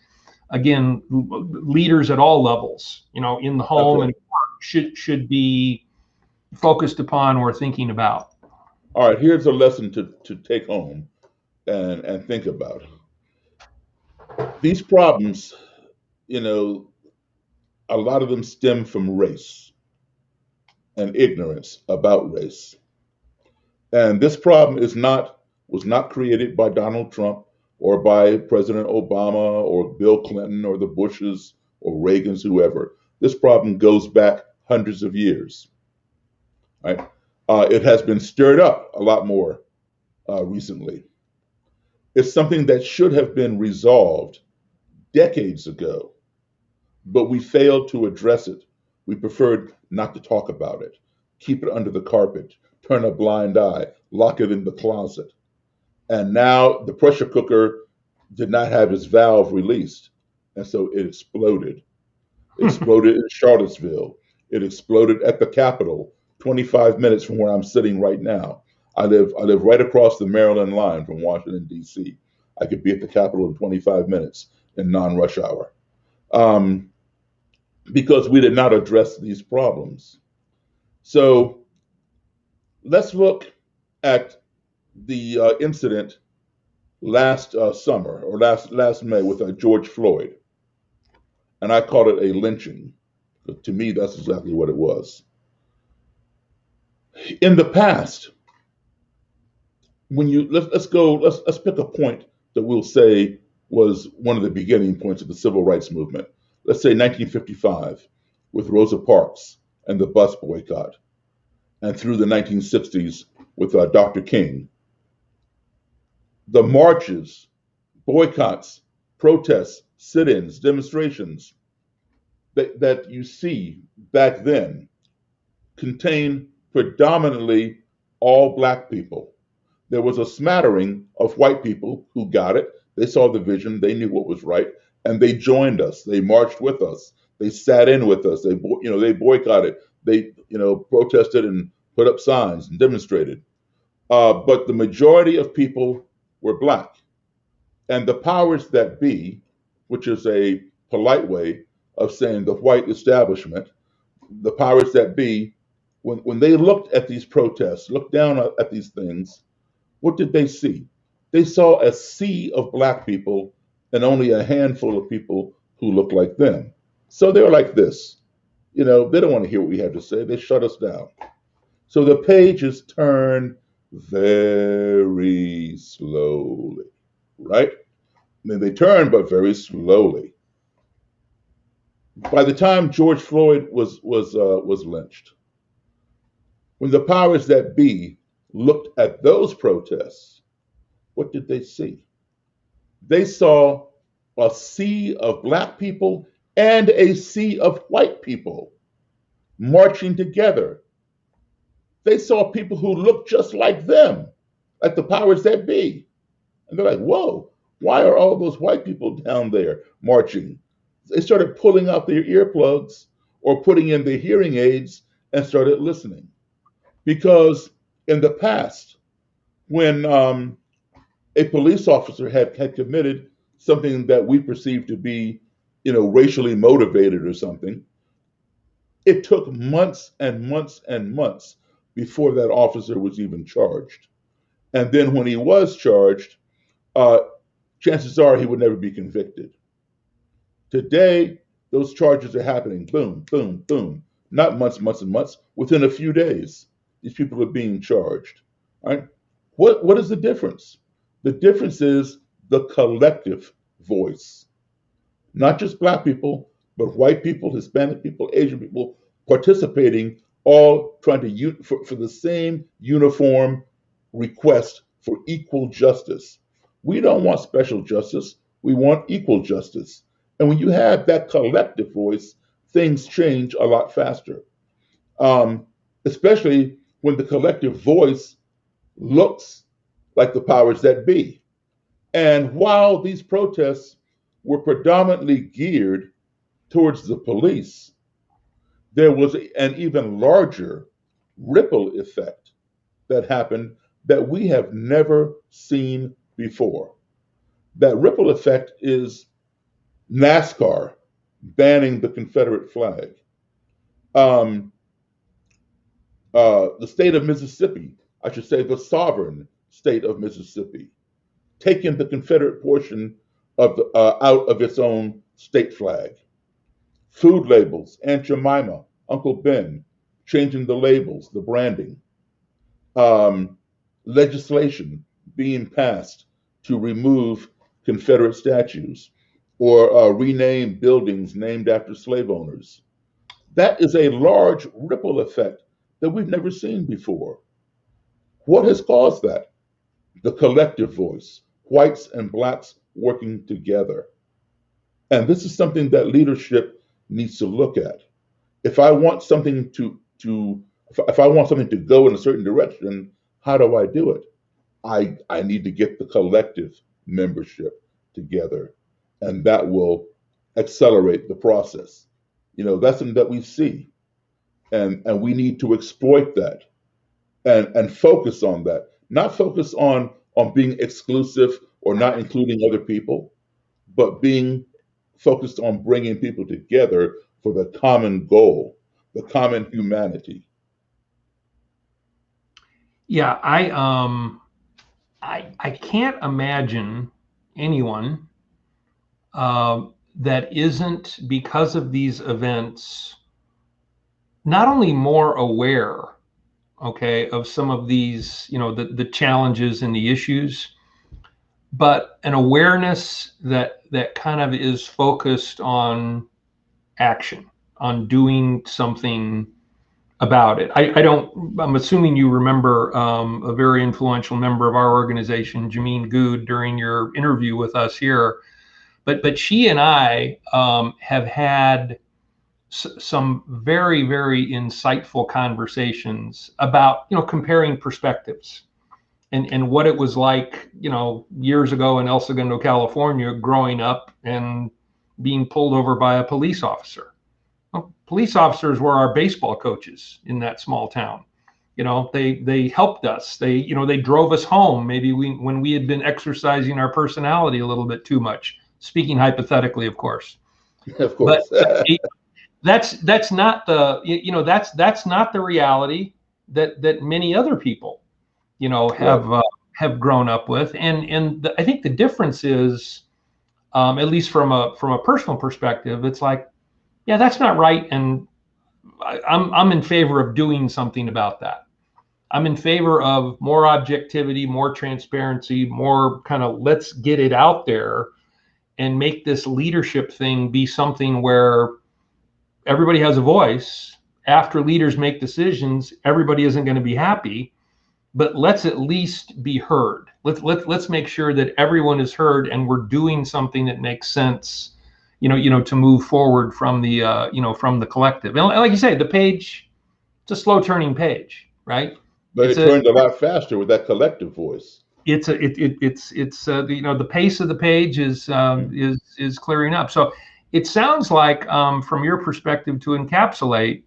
[SPEAKER 1] again, leaders at all levels, in the home and should be focused upon or thinking about?
[SPEAKER 3] All right, here's a lesson to take home and think about. These problems, a lot of them stem from race and ignorance about race. And this problem was not created by Donald Trump or by President Obama or Bill Clinton or the Bushes or Reagans, whoever. This problem goes back hundreds of years. Right? It has been stirred up a lot more recently. It's something that should have been resolved decades ago, but we failed to address it. We preferred not to talk about it, keep it under the carpet, turn a blind eye, lock it in the closet. And now the pressure cooker did not have its valve released, and so it exploded. Exploded in Charlottesville. It exploded at the Capitol, 25 minutes from where I'm sitting right now. I live right across the Maryland line from Washington, D.C. I could be at the Capitol in 25 minutes in non-rush hour. Because we did not address these problems. So let's look at the incident last summer or last May with George Floyd, and I call it a lynching. To me, that's exactly what it was. In the past, when you let's pick a point that we'll say was one of the beginning points of the civil rights movement. Let's say 1955 with Rosa Parks and the bus boycott, and through the 1960s with Dr. King. The marches, boycotts, protests, sit-ins, demonstrations that you see back then contain predominantly all Black people. There was a smattering of white people who got it. They saw the vision, they knew what was right, and they joined us. They marched with us. They sat in with us. They boycotted. They protested and put up signs and demonstrated. But the majority of people were Black, and the powers that be, which is a polite way of saying the white establishment, the powers that be, when they looked at these protests, looked down at these things, what did they see? They saw a sea of Black people and only a handful of people who looked like them. So they're like this. They don't want to hear what we have to say. They shut us down. So the pages turn very slowly, right? I mean, they turn, but very slowly. By the time George Floyd was lynched, when the powers that be looked at those protests, what did they see? They saw a sea of Black people and a sea of white people marching together. They saw people who looked just like them, like the powers that be. And they're like, whoa, why are all those white people down there marching? They started pulling out their earplugs or putting in their hearing aids and started listening. Because in the past, when a police officer had committed something that we perceived to be, racially motivated or something, it took months and months and months before that officer was even charged. And then when he was charged, chances are he would never be convicted. Today, those charges are happening, boom, boom, boom, not months, months, and months. Within a few days, these people are being charged. Right? What is the difference? The difference is the collective voice. Not just Black people, but white people, Hispanic people, Asian people participating, all trying to for the same uniform request for equal justice. We don't want special justice. We want equal justice. And when you have that collective voice, things change a lot faster, especially when the collective voice looks like the powers that be. And while these protests were predominantly geared towards the police, there was an even larger ripple effect that happened that we have never seen before. That ripple effect is NASCAR banning the Confederate flag. The state of Mississippi, I should say the sovereign state of Mississippi, taking the Confederate portion of out of its own state flag. Food labels, Aunt Jemima, Uncle Ben, changing the labels, the branding. Legislation being passed to remove Confederate statues or rename buildings named after slave owners. That is a large ripple effect that we've never seen before. What has caused that? The collective voice, whites and Blacks working together. And this is something that leadership needs to look at. If I want something if I want something to go in a certain direction, how do I do it? I need to get the collective membership together, and that will accelerate the process. That's something that we see, and we need to exploit that and focus on that. Not focus on being exclusive or not including other people, but being focused on bringing people together for the common goal, the common humanity.
[SPEAKER 1] Yeah, I can't imagine anyone that isn't, because of these events, not only more aware, okay, of some of these, the challenges and the issues, but an awareness that kind of is focused on action, on doing something about it. I'm assuming you remember a very influential member of our organization, Jameen Good, during your interview with us here. But she and I have had some very, very insightful conversations about, comparing perspectives and what it was like, years ago in El Segundo, California, growing up and being pulled over by a police officer. Well, police officers were our baseball coaches in that small town. They helped us. They drove us home. Maybe when we had been exercising our personality a little bit too much. Speaking hypothetically, of course.
[SPEAKER 3] Of course.
[SPEAKER 1] But that's not the that's not the reality that many other people have grown up with, and I think the difference is, at least from a personal perspective, it's like, yeah, that's not right, and I'm in favor of doing something about that. I'm in favor of more objectivity, more transparency, more kind of let's get it out there and make this leadership thing be something where everybody has a voice. After leaders make decisions, everybody isn't going to be happy, but let's at least be heard. Let's make sure that everyone is heard and we're doing something that makes sense, to move forward from the from the collective. And like you say, the page, it's a slow turning page, right?
[SPEAKER 3] But it turned a lot faster with that collective voice.
[SPEAKER 1] It's the pace of the page is clearing up. So it sounds like, from your perspective, to encapsulate,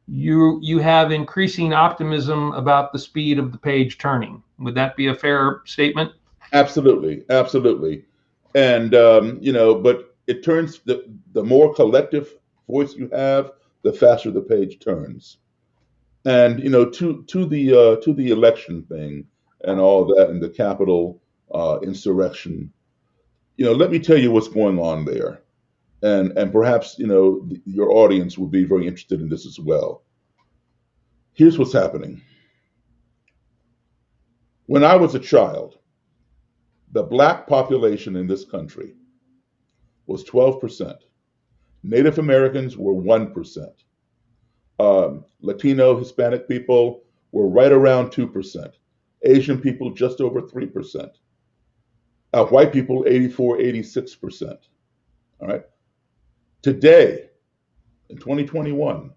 [SPEAKER 1] you have increasing optimism about the speed of the page turning. Would that be a fair statement?
[SPEAKER 3] Absolutely, absolutely. And but it turns, the more collective voice you have, the faster the page turns. And to the election thing and all that, and the Capitol insurrection, let me tell you what's going on there, and perhaps your audience will be very interested in this as well. Here's what's happening. When I was a child, the Black population in this country was 12%. Native Americans were 1%. Latino, Hispanic people were right around 2%. Asian people just over 3%. White people 84, 86%. All right. Today, in 2021,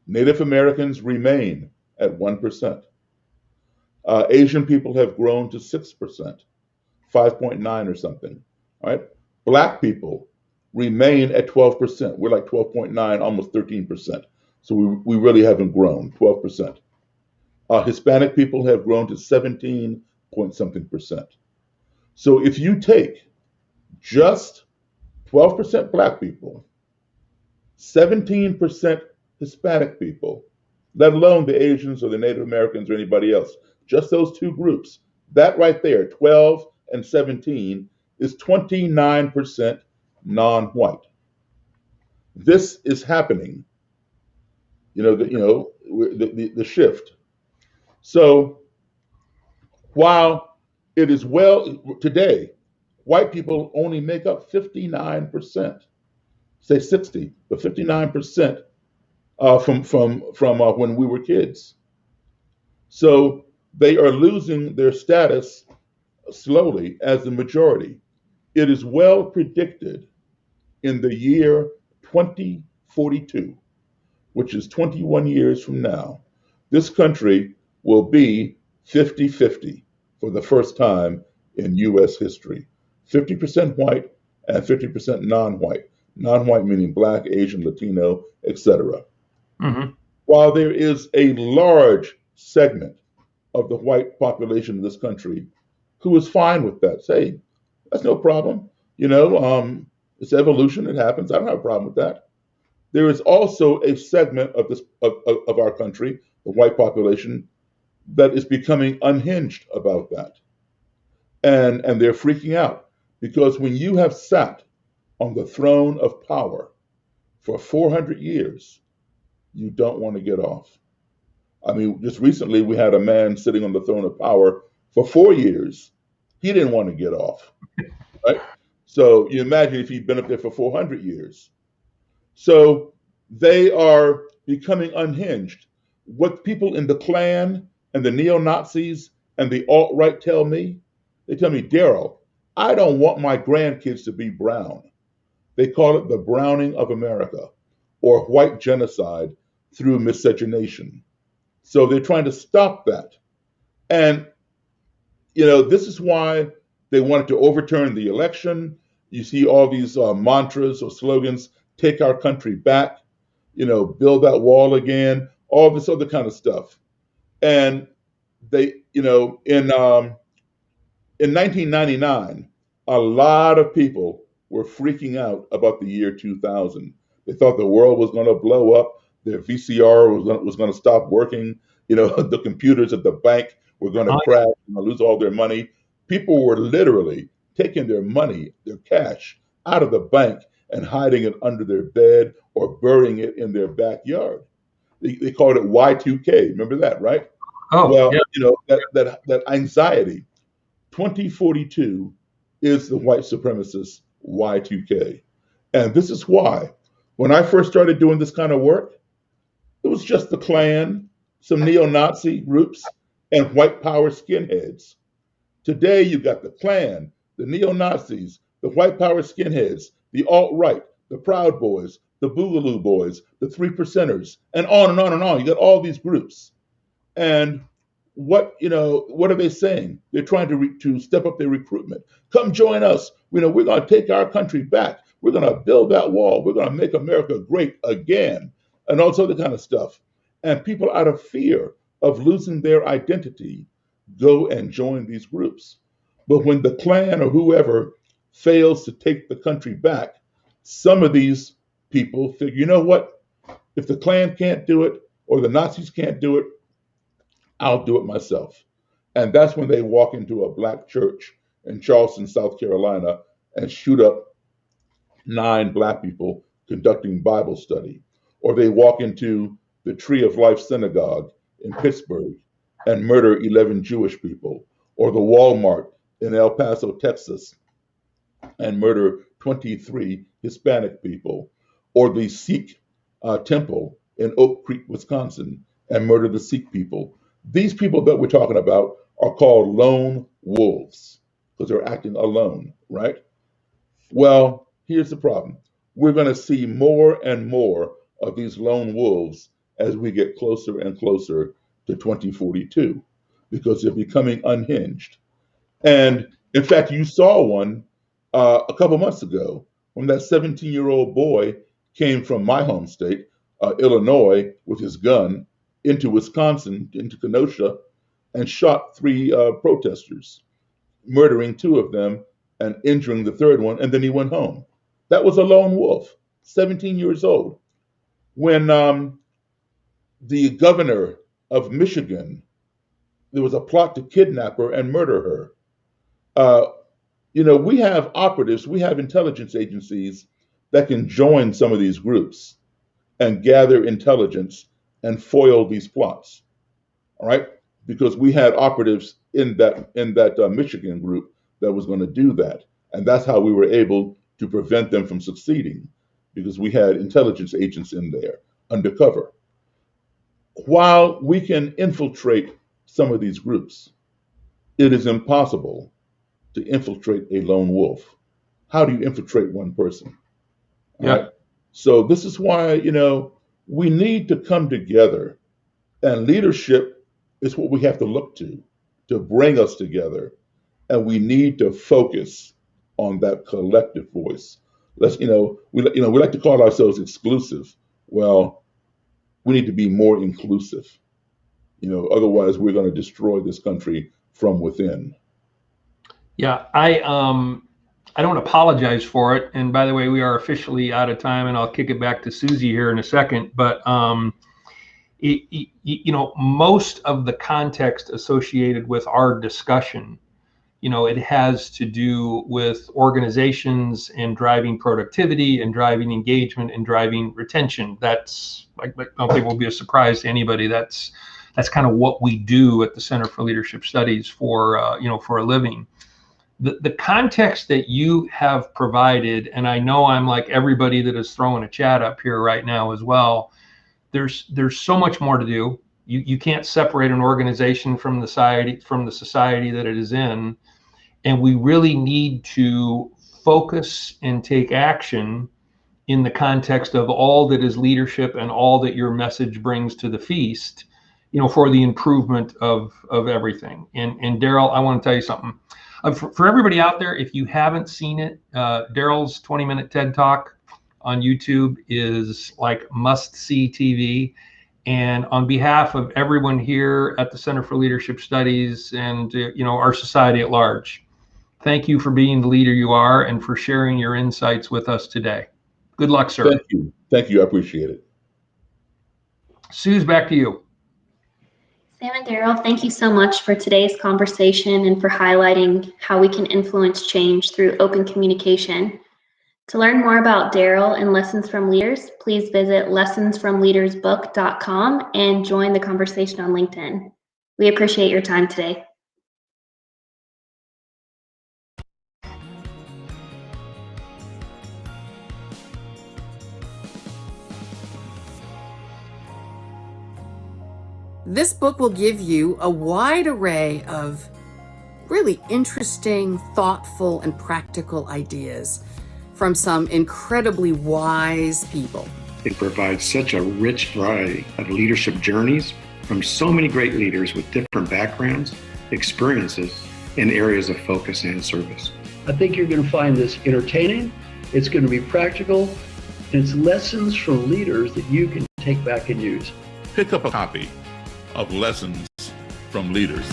[SPEAKER 3] Native Americans remain at 1%. Asian people have grown to 6%, 5.9 or something. All right. Black people remain at 12%. We're like 12.9, almost 13%. So we really haven't grown, 12%. Hispanic people have grown to 17 point something percent. So if you take just 12% Black people, 17% Hispanic people, let alone the Asians or the Native Americans or anybody else, just those two groups, that right there, 12 and 17, is 29% non-white. This is happening. The shift. So while it is today, white people only make up 59%, say 60, but 59% from when we were kids. So they are losing their status slowly as the majority. It is well predicted in the year 2042, which is 21 years from now, this country will be 50-50 for the first time in U.S. history. 50% white and 50% non-white. Non-white meaning Black, Asian, Latino, etc.
[SPEAKER 1] Mm-hmm.
[SPEAKER 3] While there is a large segment of the white population in this country who is fine with that, say, that's no problem. It's evolution, it happens. I don't have a problem with that. There is also a segment of of our country, the white population, that is becoming unhinged about that. And they're freaking out because when you have sat on the throne of power for 400 years, you don't want to get off. I mean, just recently we had a man sitting on the throne of power for 4 years. He didn't want to get off, right? So you imagine if he'd been up there for 400 years. So they are becoming unhinged. What people in the Klan and the neo-Nazis and the alt-right tell me, they tell me, Daryl, I don't want my grandkids to be brown. They call it the browning of America or white genocide through miscegenation. So they're trying to stop that. And, this is why they wanted to overturn the election. You see all these mantras or slogans, take our country back, build that wall again, all this other kind of stuff. And they, in 1999, a lot of people were freaking out about the year 2000. They thought the world was going to blow up. Their VCR was going to stop working. The computers at the bank were going to crash, lose all their money. People were literally taking their money, their cash, out of the bank and hiding it under their bed or burying it in their backyard. They called it Y2K. Remember that, right?
[SPEAKER 1] Oh,
[SPEAKER 3] well,
[SPEAKER 1] yeah.
[SPEAKER 3] that anxiety. 2042 is the white supremacist Y2K. And this is why, when I first started doing this kind of work, it was just the Klan, some neo-Nazi groups, and white power skinheads. Today, you've got the Klan, the neo-Nazis, the white power skinheads, the alt-right, the Proud Boys, the Boogaloo Boys, the Three Percenters, and on and on and on. You got all these groups. And what are they saying? They're trying to step up their recruitment. Come join us. We're going to take our country back. We're going to build that wall. We're going to make America great again, and all this other kind of stuff. And people, out of fear of losing their identity, go and join these groups. But when the Klan or whoever fails to take the country back, some of these people figure, you know what? If the Klan can't do it or the Nazis can't do it, I'll do it myself. And that's when they walk into a Black church in Charleston, South Carolina, and shoot up 9 Black people conducting Bible study. Or they walk into the Tree of Life Synagogue in Pittsburgh and murder 11 Jewish people. Or the Walmart in El Paso, Texas, and murder 23 Hispanic people. Or the Sikh temple in Oak Creek, Wisconsin, and murder the Sikh people. These people that we're talking about are called lone wolves because they're acting alone, right? Well, here's the problem. We're going to see more and more of these lone wolves as we get closer and closer to 2042 because they're becoming unhinged. And in fact, you saw one a couple months ago when that 17-year-old boy came from my home state, Illinois, with his gun into Wisconsin, into Kenosha, and shot 3 protesters, murdering 2 of them and injuring the 3rd one, and then he went home. That was a lone wolf, 17 years old. When the governor of Michigan, there was a plot to kidnap her and murder her. We have operatives, we have intelligence agencies that can join some of these groups and gather intelligence and foil these plots, all right? Because we had operatives in that Michigan group that was going to do that, and that's how we were able to prevent them from succeeding, because we had intelligence agents in there undercover. While we can infiltrate some of these groups, it is impossible to infiltrate a lone wolf. How do you infiltrate one person? All
[SPEAKER 1] Yeah.
[SPEAKER 3] right? So this is why, we need to come together, and leadership is what we have to look to bring us together. And we need to focus on that collective voice. We like to call ourselves exclusive. Well, we need to be more inclusive. Otherwise we're going to destroy this country from within.
[SPEAKER 1] Yeah, I don't apologize for it. And by the way, we are officially out of time, and I'll kick it back to Susie here in a second. But most of the context associated with our discussion, it has to do with organizations and driving productivity and driving engagement and driving retention. That's I don't think will be a surprise to anybody. That's kind of what we do at the Center for Leadership Studies for a living. The context that you have provided, and I know I'm like everybody that is throwing a chat up here right now as well. There's so much more to do. You can't separate an organization from the society that it is in, and we really need to focus and take action in the context of all that is leadership and all that your message brings to the feast, for the improvement of everything. And Daryl, I want to tell you something. For everybody out there, if you haven't seen it, Daryl's 20-minute TED Talk on YouTube is like must-see TV. And on behalf of everyone here at the Center for Leadership Studies and our society at large, thank you for being the leader you are and for sharing your insights with us today. Good luck, sir.
[SPEAKER 3] Thank you. I appreciate it.
[SPEAKER 1] Suze, back to you.
[SPEAKER 10] Sam and Daryl, thank you so much for today's conversation and for highlighting how we can influence change through open communication. To learn more about Daryl and Lessons from Leaders, please visit lessonsfromleadersbook.com and join the conversation on LinkedIn. We appreciate your time today.
[SPEAKER 2] This book will give you a wide array of really interesting, thoughtful, and practical ideas from some incredibly wise people.
[SPEAKER 4] It provides such a rich variety of leadership journeys from so many great leaders with different backgrounds, experiences, and areas of focus and service.
[SPEAKER 11] I think you're going to find this entertaining, it's going to be practical, and it's lessons from leaders that you can take back and use.
[SPEAKER 3] Pick up a copy of Lessons from Leaders.